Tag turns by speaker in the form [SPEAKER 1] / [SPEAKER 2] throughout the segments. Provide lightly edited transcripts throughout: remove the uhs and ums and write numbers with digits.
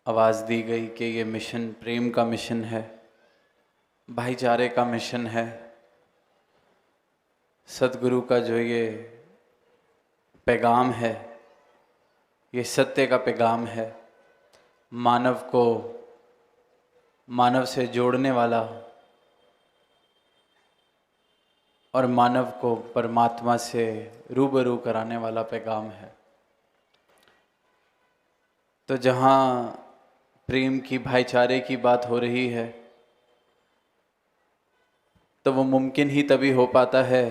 [SPEAKER 1] आवाज़ दी गई कि ये मिशन प्रेम का मिशन है, भाईचारे का मिशन है। सतगुरु का जो ये पैगाम है, ये सत्य का पैगाम है, मानव को मानव से जोड़ने वाला और मानव को परमात्मा से रूबरू कराने वाला पैगाम है। तो जहाँ प्रेम की, भाईचारे की बात हो रही है, तो वो मुमकिन ही तभी हो पाता है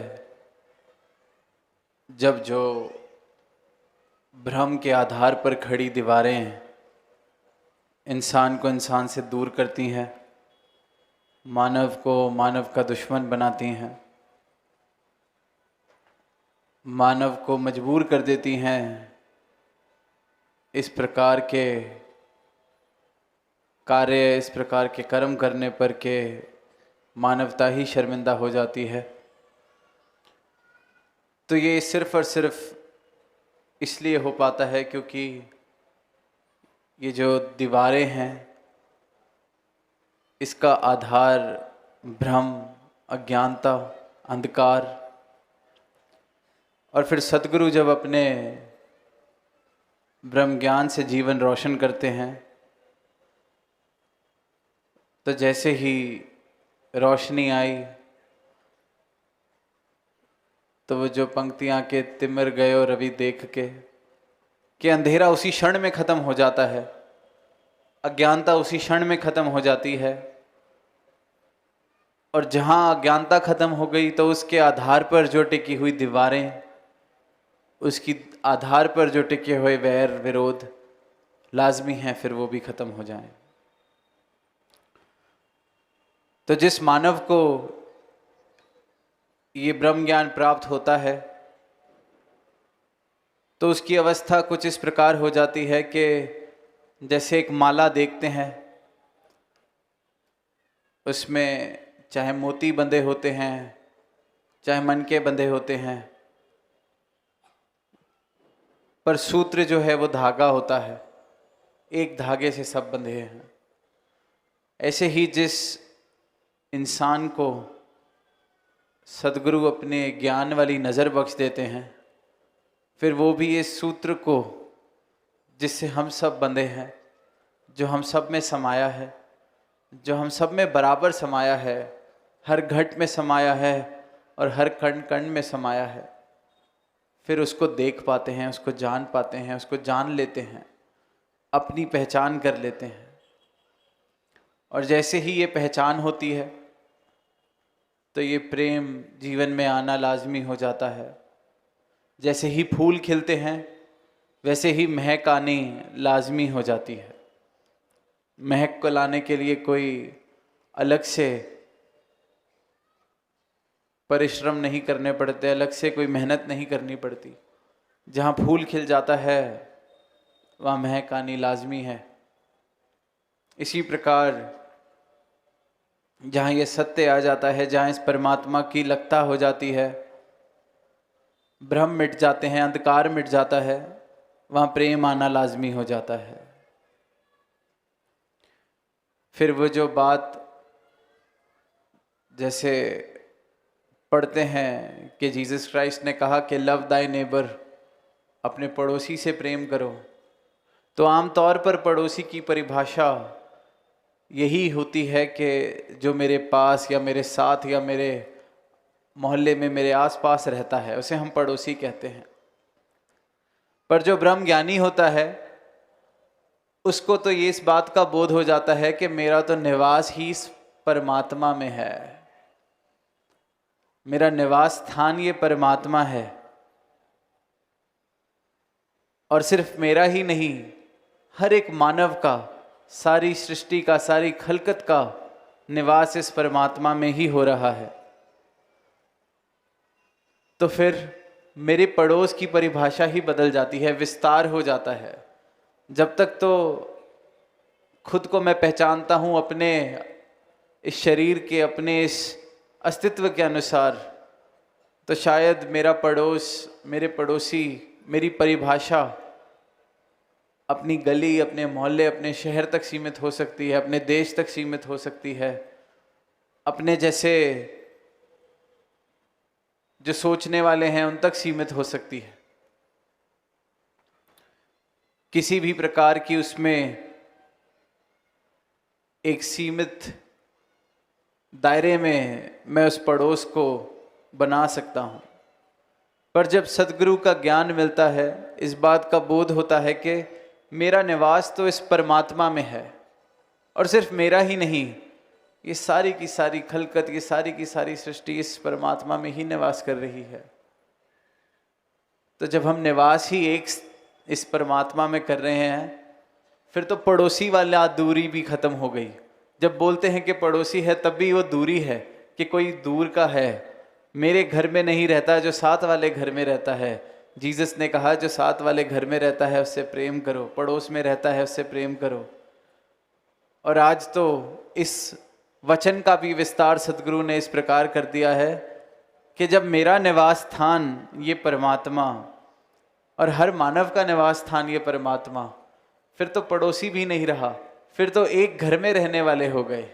[SPEAKER 1] जब जो भ्रम के आधार पर खड़ी दीवारें इंसान को इंसान से दूर करती हैं, मानव को मानव का दुश्मन बनाती हैं, मानव को मजबूर कर देती हैं इस प्रकार के कार्य, इस प्रकार के कर्म करने पर के मानवता ही शर्मिंदा हो जाती है। तो ये सिर्फ और सिर्फ इसलिए हो पाता है क्योंकि ये जो दीवारें हैं, इसका आधार भ्रम, अज्ञानता, अंधकार। और फिर सतगुरु जब अपने ब्रह्म ज्ञान से जीवन रोशन करते हैं, तो जैसे ही रोशनी आई तो वो जो पंक्तियाँ के तिमिर गयो रवि देख के, कि अंधेरा उसी क्षण में ख़त्म हो जाता है, अज्ञानता उसी क्षण में ख़त्म हो जाती है। और जहाँ अज्ञानता ख़त्म हो गई तो उसके आधार पर जो टिकी हुई दीवारें, उसकी आधार पर जो टिके हुए वैर विरोध लाजमी हैं फिर वो भी ख़त्म हो जाएं। तो जिस मानव को ये ब्रह्म ज्ञान प्राप्त होता है तो उसकी अवस्था कुछ इस प्रकार हो जाती है कि जैसे एक माला देखते हैं, उसमें चाहे मोती बंधे होते हैं, चाहे मनके बंधे होते हैं, पर सूत्र जो है वो धागा होता है, एक धागे से सब बंधे हैं। ऐसे ही जिस इंसान को सद्गुरु अपने ज्ञान वाली नज़र बख्श देते हैं, फिर वो भी इस सूत्र को जिससे हम सब बंधे हैं, जो हम सब में समाया है, जो हम सब में बराबर समाया है, हर घट में समाया है और हर कण कण में समाया है, फिर उसको देख पाते हैं, उसको जान पाते हैं, उसको जान लेते हैं, अपनी पहचान कर लेते हैं। और जैसे ही ये पहचान होती है तो ये प्रेम जीवन में आना लाजमी हो जाता है। जैसे ही फूल खिलते हैं वैसे ही महक आनी लाजमी हो जाती है। महक को लाने के लिए कोई अलग से परिश्रम नहीं करने पड़ते, अलग से कोई मेहनत नहीं करनी पड़ती। जहाँ फूल खिल जाता है वहाँ महक आनी लाजमी है। इसी प्रकार जहाँ ये सत्य आ जाता है, जहाँ इस परमात्मा की लगता हो जाती है, भ्रम मिट जाते हैं, अंधकार मिट जाता है, वहाँ प्रेम आना लाजमी हो जाता है। फिर वो जो बात जैसे पढ़ते हैं कि जीसस क्राइस्ट ने कहा कि लव दाई नेबर, अपने पड़ोसी से प्रेम करो, तो आमतौर पर पड़ोसी की परिभाषा यही होती है कि जो मेरे पास या मेरे साथ या मेरे मोहल्ले में मेरे आसपास रहता है उसे हम पड़ोसी कहते हैं। पर जो ब्रह्म ज्ञानी होता है उसको तो ये इस बात का बोध हो जाता है कि मेरा तो निवास ही इस परमात्मा में है, मेरा निवास स्थान ये परमात्मा है। और सिर्फ मेरा ही नहीं, हर एक मानव का, सारी सृष्टि का, सारी खलकत का निवास इस परमात्मा में ही हो रहा है। तो फिर मेरे पड़ोस की परिभाषा ही बदल जाती है, विस्तार हो जाता है। जब तक तो खुद को मैं पहचानता हूँ अपने इस शरीर के, अपने इस अस्तित्व के अनुसार, तो शायद मेरा पड़ोस, मेरे पड़ोसी, मेरी परिभाषा अपनी गली, अपने मोहल्ले, अपने शहर तक सीमित हो सकती है, अपने देश तक सीमित हो सकती है, अपने जैसे जो सोचने वाले हैं उन तक सीमित हो सकती है। किसी भी प्रकार की उसमें एक सीमित दायरे में मैं उस पड़ोस को बना सकता हूँ। पर जब सद्गुरु का ज्ञान मिलता है, इस बात का बोध होता है कि मेरा निवास तो इस परमात्मा में है, और सिर्फ मेरा ही नहीं, ये सारी की सारी खलकत, ये सारी की सारी सृष्टि इस परमात्मा में ही निवास कर रही है। तो जब हम निवास ही एक इस परमात्मा में कर रहे हैं, फिर तो पड़ोसी वाला दूरी भी खत्म हो गई। जब बोलते हैं कि पड़ोसी है, तब भी वो दूरी है कि कोई दूर का है, मेरे घर में नहीं रहता, जो साथ वाले घर में रहता है। जीसस ने कहा जो साथ वाले घर में रहता है उससे प्रेम करो, पड़ोस में रहता है उससे प्रेम करो। और आज तो इस वचन का भी विस्तार सद्गुरु ने इस प्रकार कर दिया है कि जब मेरा निवास स्थान ये परमात्मा और हर मानव का निवास स्थान ये परमात्मा, फिर तो पड़ोसी भी नहीं रहा, फिर तो एक घर में रहने वाले हो गए।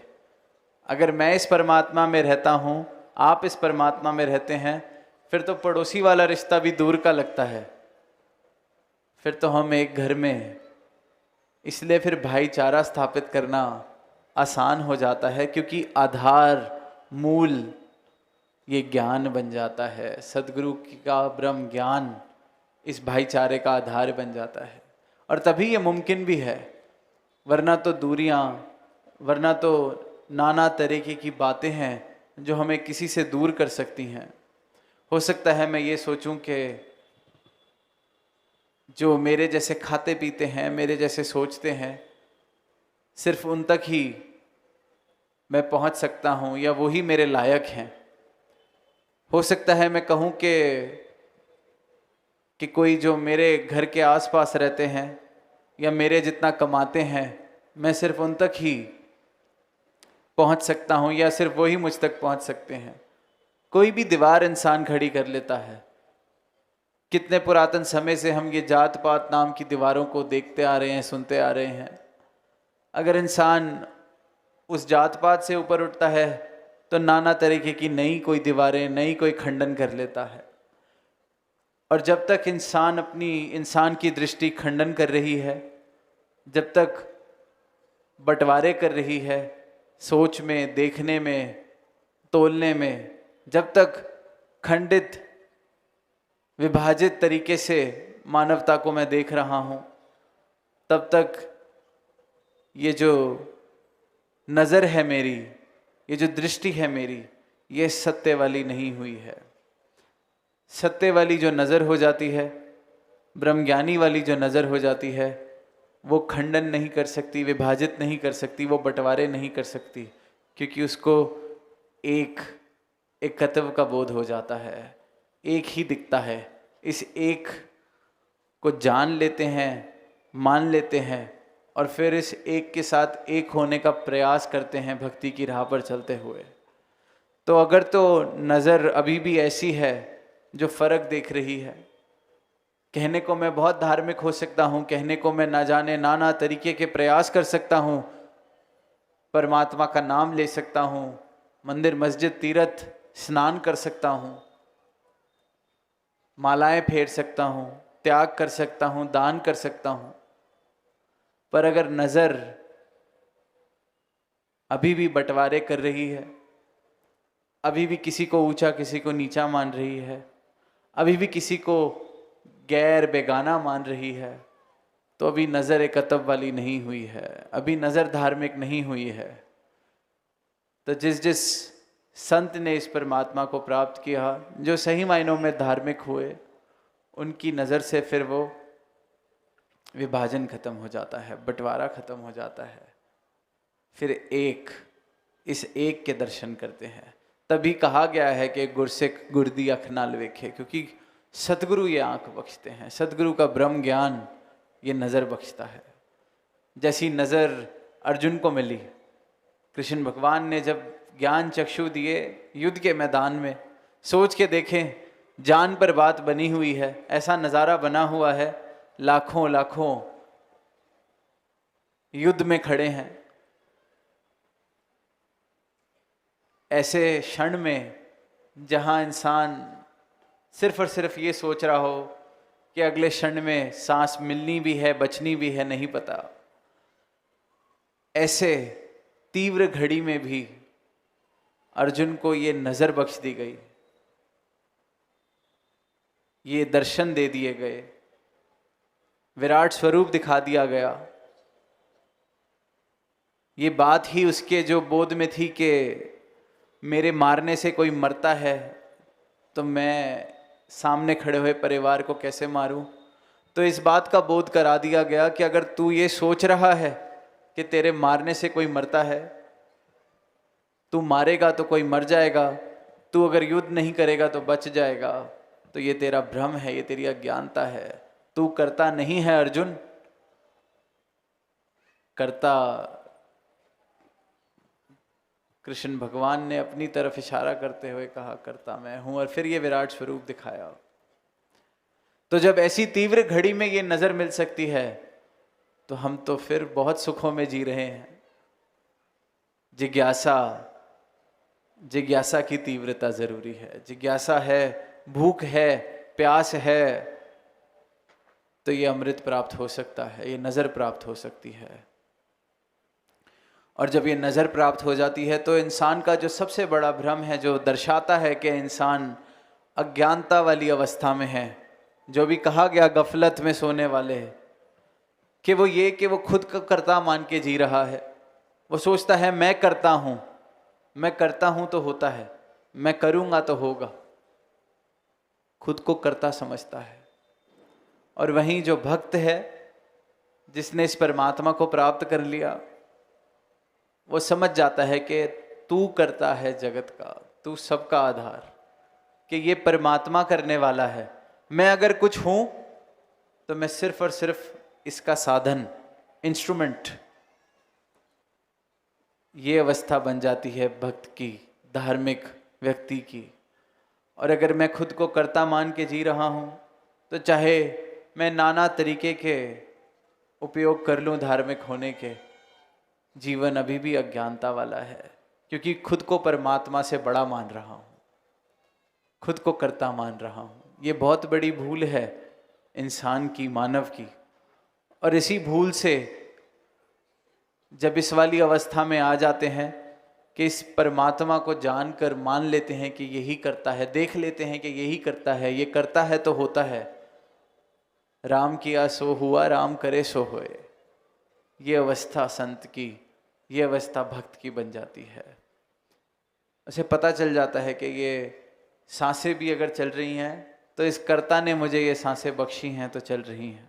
[SPEAKER 1] अगर मैं इस परमात्मा में रहता हूँ, आप इस परमात्मा में रहते हैं, फिर तो पड़ोसी वाला रिश्ता भी दूर का लगता है, फिर तो हम एक घर में हैं। इसलिए फिर भाईचारा स्थापित करना आसान हो जाता है, क्योंकि आधार मूल ये ज्ञान बन जाता है। सद्गुरु का ब्रह्म ज्ञान इस भाईचारे का आधार बन जाता है, और तभी ये मुमकिन भी है। वरना तो दूरियां, वरना तो नाना तरीके की बातें हैं जो हमें किसी से दूर कर सकती हैं। हो सकता है मैं ये सोचूं कि जो मेरे जैसे खाते पीते हैं, मेरे जैसे सोचते हैं, सिर्फ उन तक ही मैं पहुंच सकता हूं, या वो ही मेरे लायक हैं। हो सकता है मैं कहूं कि कोई जो मेरे घर के आसपास रहते हैं या मेरे जितना कमाते हैं, मैं सिर्फ उन तक ही पहुंच सकता हूं, या सिर्फ वही मुझ तक पहुंच सकते हैं। कोई भी दीवार इंसान खड़ी कर लेता है। कितने पुरातन समय से हम ये जात पात नाम की दीवारों को देखते आ रहे हैं, सुनते आ रहे हैं। अगर इंसान उस जात पात से ऊपर उठता है तो नाना तरीके की नई कोई दीवारें, नई कोई खंडन कर लेता है। और जब तक इंसान की दृष्टि खंडन कर रही है, जब तक बंटवारे कर रही है सोच में, देखने में, तोलने में, जब तक खंडित विभाजित तरीके से मानवता को मैं देख रहा हूँ, तब तक ये जो नज़र है मेरी, ये जो दृष्टि है मेरी, ये सत्य वाली नहीं हुई है। सत्य वाली जो नज़र हो जाती है, ब्रह्मज्ञानी वाली जो नज़र हो जाती है, वो खंडन नहीं कर सकती, विभाजित नहीं कर सकती, वो बंटवारे नहीं कर सकती, क्योंकि उसको एक एकत्व का बोध हो जाता है, एक ही दिखता है। इस एक को जान लेते हैं, मान लेते हैं, और फिर इस एक के साथ एक होने का प्रयास करते हैं भक्ति की राह पर चलते हुए। तो अगर तो नज़र अभी भी ऐसी है जो फ़र्क देख रही है, कहने को मैं बहुत धार्मिक हो सकता हूँ, कहने को मैं ना जाने नाना तरीके के प्रयास कर सकता हूँ, परमात्मा का नाम ले सकता हूँ, मंदिर मस्जिद तीर्थ स्नान कर सकता हूँ, मालाएं फेर सकता हूँ, त्याग कर सकता हूँ, दान कर सकता हूँ। पर अगर नज़र अभी भी बंटवारे कर रही है, अभी भी किसी को ऊंचा किसी को नीचा मान रही है, अभी भी किसी को गैर बेगाना मान रही है, तो अभी नज़र एकत्व वाली नहीं हुई है, अभी नज़र धार्मिक नहीं हुई है। तो जिस संत ने इस परमात्मा को प्राप्त किया, जो सही मायनों में धार्मिक हुए, उनकी नज़र से फिर वो विभाजन खत्म हो जाता है, बंटवारा खत्म हो जाता है। फिर इस एक के दर्शन करते हैं। तभी कहा गया है कि गुरसिख गुरदी अख नाल वेखे, क्योंकि सतगुरु ये आंख बख्शते हैं। सतगुरु का ब्रह्म ज्ञान ये नज़र बख्शता है। जैसी नज़र अर्जुन को मिली, कृष्ण भगवान ने जब ज्ञान चक्षु दिए युद्ध के मैदान में, सोच के देखें जान पर बात बनी हुई है, ऐसा नज़ारा बना हुआ है, लाखों लाखों युद्ध में खड़े हैं। ऐसे क्षण में जहां इंसान सिर्फ और सिर्फ ये सोच रहा हो कि अगले क्षण में सांस मिलनी भी है, बचनी भी है, नहीं पता, ऐसे तीव्र घड़ी में भी अर्जुन को ये नजर बख्श दी गई, ये दर्शन दे दिए गए, विराट स्वरूप दिखा दिया गया। ये बात ही उसके जो बोध में थी कि मेरे मारने से कोई मरता है तो मैं सामने खड़े हुए परिवार को कैसे मारूं, तो इस बात का बोध करा दिया गया कि अगर तू ये सोच रहा है कि तेरे मारने से कोई मरता है, तू मारेगा तो कोई मर जाएगा, तू अगर युद्ध नहीं करेगा तो बच जाएगा, तो ये तेरा भ्रम है, ये तेरी अज्ञानता है। तू करता नहीं है अर्जुन, करता कृष्ण भगवान ने अपनी तरफ इशारा करते हुए कहा करता मैं हूं, और फिर ये विराट स्वरूप दिखाया। तो जब ऐसी तीव्र घड़ी में ये नजर मिल सकती है तो हम तो फिर बहुत सुखों में जी रहे हैं। जिज्ञासा की तीव्रता जरूरी है। जिज्ञासा है, भूख है, प्यास है, तो ये अमृत प्राप्त हो सकता है, ये नजर प्राप्त हो सकती है। और जब ये नज़र प्राप्त हो जाती है तो इंसान का जो सबसे बड़ा भ्रम है, जो दर्शाता है कि इंसान अज्ञानता वाली अवस्था में है, जो भी कहा गया गफलत में सोने वाले है, कि वो ये कि वो खुद का कर्ता मान के जी रहा है। वो सोचता है मैं करता हूँ तो होता है, मैं करूँगा तो होगा, खुद को कर्ता समझता है। और वहीं जो भक्त है, जिसने इस परमात्मा को प्राप्त कर लिया, वो समझ जाता है कि तू करता है जगत का, तू सबका आधार, कि ये परमात्मा करने वाला है। मैं अगर कुछ हूं तो मैं सिर्फ और सिर्फ इसका साधन, इंस्ट्रूमेंट। ये अवस्था बन जाती है भक्त की, धार्मिक व्यक्ति की। और अगर मैं खुद को कर्ता मान के जी रहा हूं तो चाहे मैं नाना तरीके के उपयोग कर लूं धार्मिक होने के, जीवन अभी भी अज्ञानता वाला है, क्योंकि खुद को परमात्मा से बड़ा मान रहा हूं, खुद को कर्ता मान रहा हूं। ये बहुत बड़ी भूल है इंसान की, मानव की। और इसी भूल से जब इस वाली अवस्था में आ जाते हैं कि इस परमात्मा को जानकर मान लेते हैं कि यही करता है, देख लेते हैं कि यही करता है, ये करता है तो होता है, राम किया सो हुआ, राम करे सो होए, ये अवस्था संत की, ये अवस्था भक्त की बन जाती है। उसे पता चल जाता है कि ये सांसें भी अगर चल रही हैं तो इस कर्ता ने मुझे ये सांसें बख्शी हैं तो चल रही हैं,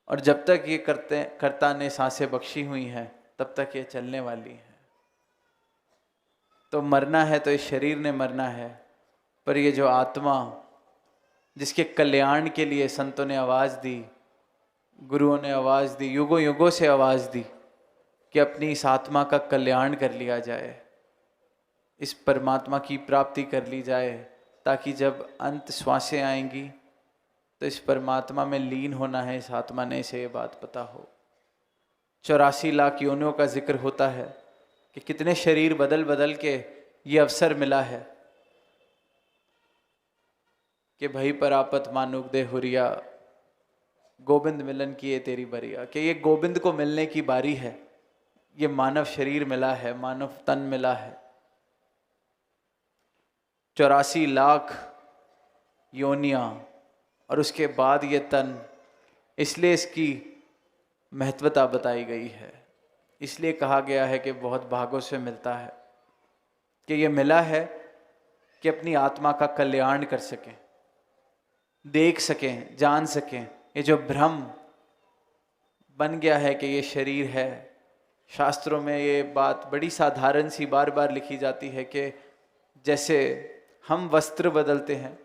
[SPEAKER 1] और जब तक ये कर्ता ने सांसें बख्शी हुई हैं तब तक ये चलने वाली हैं। तो मरना है तो इस शरीर ने मरना है, पर ये जो आत्मा, जिसके कल्याण के लिए संतों ने आवाज़ दी, गुरुओं ने आवाज़ दी, युगों युगों से आवाज़ दी कि अपनी इस आत्मा का कल्याण कर लिया जाए, इस परमात्मा की प्राप्ति कर ली जाए, ताकि जब अंत श्वासें आएंगी तो इस परमात्मा में लीन होना है इस आत्मा ने, इसे ये बात पता हो। 84 लाख योनियों का जिक्र होता है कि कितने शरीर बदल बदल के ये अवसर मिला है कि भई परापत मानुक दे हुरिया, गोविंद मिलन की ये तेरी बरिया, कि ये गोविंद को मिलने की बारी है। ये मानव शरीर मिला है, मानव तन मिला है, 84 लाख योनियां, और उसके बाद ये तन। इसलिए इसकी महत्वता बताई गई है, इसलिए कहा गया है कि बहुत भागों से मिलता है, कि ये मिला है कि अपनी आत्मा का कल्याण कर सकें, देख सकें, जान सकें। ये जो भ्रम बन गया है कि ये शरीर है, शास्त्रों में ये बात बड़ी साधारण सी बार बार लिखी जाती है कि जैसे हम वस्त्र बदलते हैं,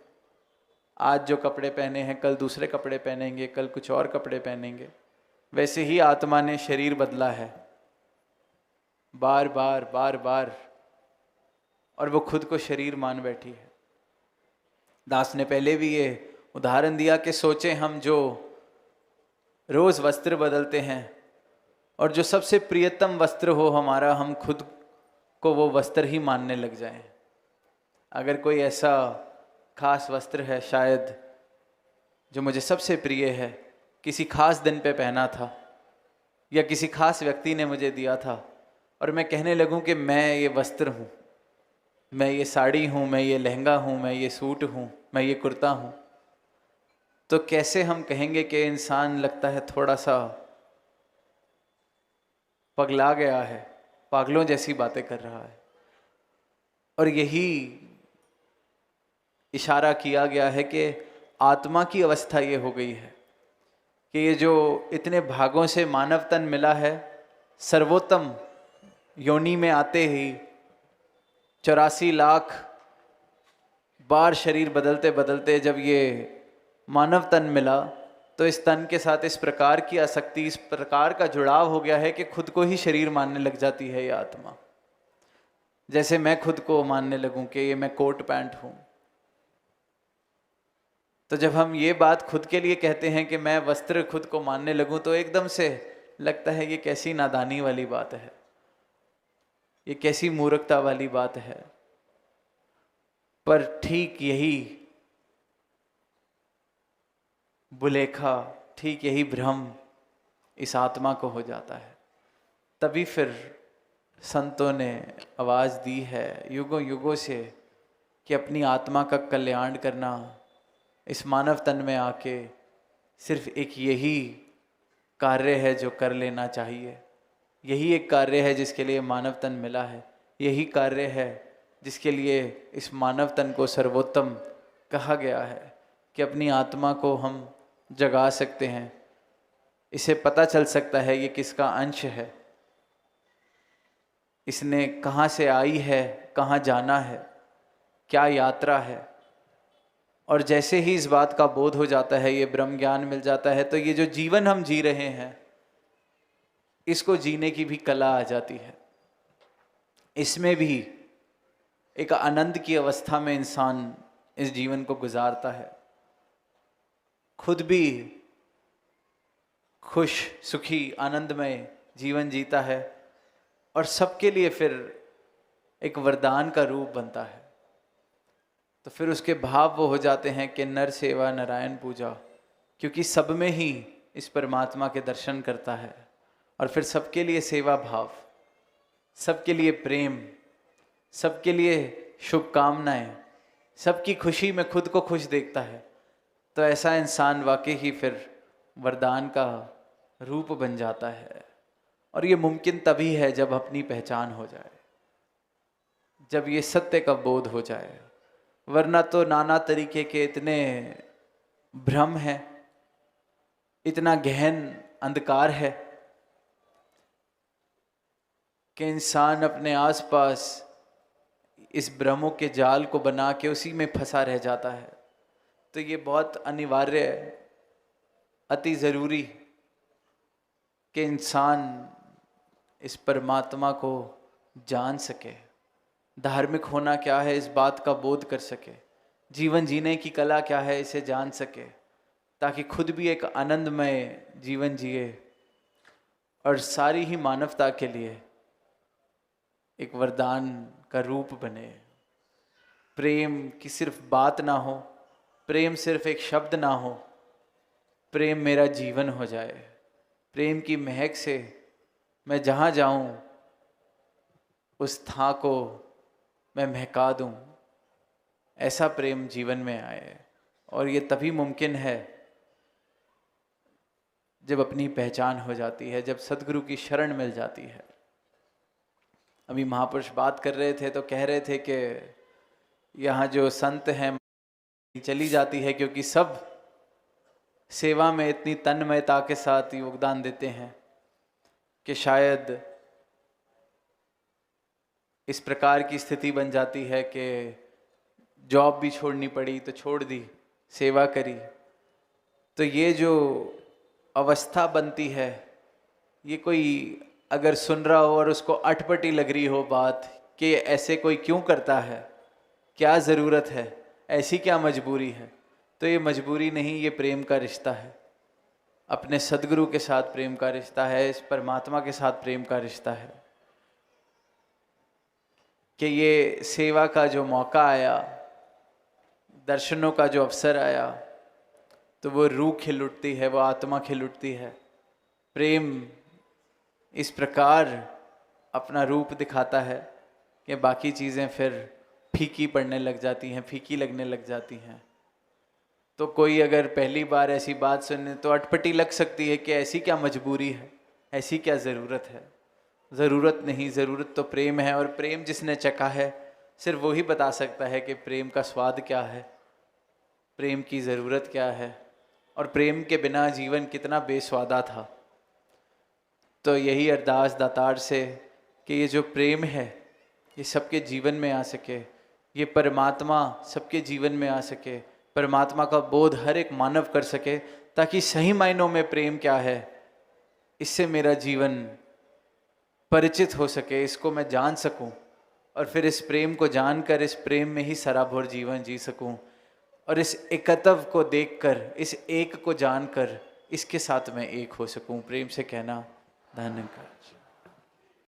[SPEAKER 1] आज जो कपड़े पहने हैं कल दूसरे कपड़े पहनेंगे, कल कुछ और कपड़े पहनेंगे, वैसे ही आत्मा ने शरीर बदला है बार बार बार बार, और वो खुद को शरीर मान बैठी है। दास ने पहले भी ये उदाहरण दिया कि सोचें हम जो रोज़ वस्त्र बदलते हैं और जो सबसे प्रियतम वस्त्र हो हमारा, हम खुद को वो वस्त्र ही मानने लग जाएं। अगर कोई ऐसा खास वस्त्र है शायद जो मुझे सबसे प्रिय है, किसी खास दिन पे पहना था या किसी खास व्यक्ति ने मुझे दिया था, और मैं कहने लगूं कि मैं ये वस्त्र हूँ, मैं ये साड़ी हूँ, मैं ये लहंगा हूँ, मैं ये सूट हूँ, मैं ये कुर्ता हूँ, तो कैसे हम कहेंगे कि इंसान लगता है थोड़ा सा पगला गया है, पागलों जैसी बातें कर रहा है। और यही इशारा किया गया है कि आत्मा की अवस्था ये हो गई है कि ये जो इतने भागों से मानव तन मिला है, सर्वोत्तम योनि में आते ही 84 लाख बार शरीर बदलते बदलते जब ये मानव तन मिला, तो इस तन के साथ इस प्रकार की आसक्ति, इस प्रकार का जुड़ाव हो गया है कि खुद को ही शरीर मानने लग जाती है ये आत्मा। जैसे मैं खुद को मानने लगूं कि ये मैं कोट पैंट हूं। तो जब हम ये बात खुद के लिए कहते हैं कि मैं वस्त्र खुद को मानने लगूं, तो एकदम से लगता है ये कैसी नादानी वाली बात है, ये कैसी मूर्खता वाली बात है। पर ठीक यही बुलेखा, ठीक यही भ्रम इस आत्मा को हो जाता है। तभी फिर संतों ने आवाज़ दी है युगों युगों से कि अपनी आत्मा का कल्याण करना, इस मानव तन में आके सिर्फ एक यही कार्य है जो कर लेना चाहिए। यही एक कार्य है जिसके लिए मानव तन मिला है। यही कार्य है जिसके लिए इस मानव तन को सर्वोत्तम कहा गया है कि अपनी आत्मा को हम जगा सकते हैं। इसे पता चल सकता है ये किसका अंश है, इसने कहाँ से आई है, कहाँ जाना है, क्या यात्रा है। और जैसे ही इस बात का बोध हो जाता है, ये ब्रह्म ज्ञान मिल जाता है, तो ये जो जीवन हम जी रहे हैं इसको जीने की भी कला आ जाती है। इसमें भी एक आनंद की अवस्था में इंसान इस जीवन को गुजारता है, खुद भी खुश सुखी आनंदमय जीवन जीता है और सबके लिए फिर एक वरदान का रूप बनता है। तो फिर उसके भाव वो हो जाते हैं कि नर सेवा नारायण पूजा, क्योंकि सब में ही इस परमात्मा के दर्शन करता है। और फिर सबके लिए सेवा भाव, सबके लिए प्रेम, सबके लिए शुभकामनाएं, सबकी खुशी में खुद को खुश देखता है। तो ऐसा इंसान वाकई ही फिर वरदान का रूप बन जाता है। और ये मुमकिन तभी है जब अपनी पहचान हो जाए, जब ये सत्य का बोध हो जाए। वरना तो नाना तरीके के इतने भ्रम है, इतना गहन अंधकार है कि इंसान अपने आसपास इस भ्रमों के जाल को बना के उसी में फंसा रह जाता है। तो ये बहुत अनिवार्य है, अति ज़रूरी कि इंसान इस परमात्मा को जान सके, धार्मिक होना क्या है इस बात का बोध कर सके, जीवन जीने की कला क्या है इसे जान सके, ताकि खुद भी एक आनंदमय जीवन जिए और सारी ही मानवता के लिए एक वरदान का रूप बने। प्रेम की सिर्फ बात ना हो, प्रेम सिर्फ एक शब्द ना हो, प्रेम मेरा जीवन हो जाए। प्रेम की महक से मैं जहाँ जाऊँ उस स्थान को मैं महका दूँ, ऐसा प्रेम जीवन में आए। और ये तभी मुमकिन है जब अपनी पहचान हो जाती है, जब सद्गुरु की शरण मिल जाती है। अभी महापुरुष बात कर रहे थे तो कह रहे थे कि यहाँ जो संत हैं चली जाती है, क्योंकि सब सेवा में इतनी तन्मयता के साथ योगदान देते हैं कि शायद इस प्रकार की स्थिति बन जाती है कि जॉब भी छोड़नी पड़ी तो छोड़ दी, सेवा करी। तो ये जो अवस्था बनती है, ये कोई अगर सुन रहा हो और उसको अटपटी लग रही हो बात कि ऐसे कोई क्यों करता है, क्या ज़रूरत है, ऐसी क्या मजबूरी है, तो ये मजबूरी नहीं, ये प्रेम का रिश्ता है। अपने सदगुरु के साथ प्रेम का रिश्ता है, इस परमात्मा के साथ प्रेम का रिश्ता है कि ये सेवा का जो मौका आया, दर्शनों का जो अवसर आया, तो वो रूह खिल उठती है, वो आत्मा खिल उठती है। प्रेम इस प्रकार अपना रूप दिखाता है कि बाकी चीज़ें फिर फीकी पड़ने लग जाती हैं, फीकी लगने लग जाती हैं। तो कोई अगर पहली बार ऐसी बात सुने तो अटपटी लग सकती है कि ऐसी क्या मजबूरी है, ऐसी क्या ज़रूरत है। ज़रूरत नहीं, ज़रूरत तो प्रेम है, और प्रेम जिसने चखा है सिर्फ वही बता सकता है कि प्रेम का स्वाद क्या है, प्रेम की ज़रूरत क्या है, और प्रेम के बिना जीवन कितना बेस्वादा था। तो यही अरदास दातार से कि ये जो प्रेम है ये सबके जीवन में आ सके, ये परमात्मा सबके जीवन में आ सके, परमात्मा का बोध हर एक मानव कर सके, ताकि सही मायनों में प्रेम क्या है इससे मेरा जीवन परिचित हो सके, इसको मैं जान सकूं, और फिर इस प्रेम को जानकर इस प्रेम में ही सराभर जीवन जी सकूं, और इस एकत्व को देखकर, इस एक को जानकर इसके साथ मैं एक हो सकूं। प्रेम से कहना धन्यवाद।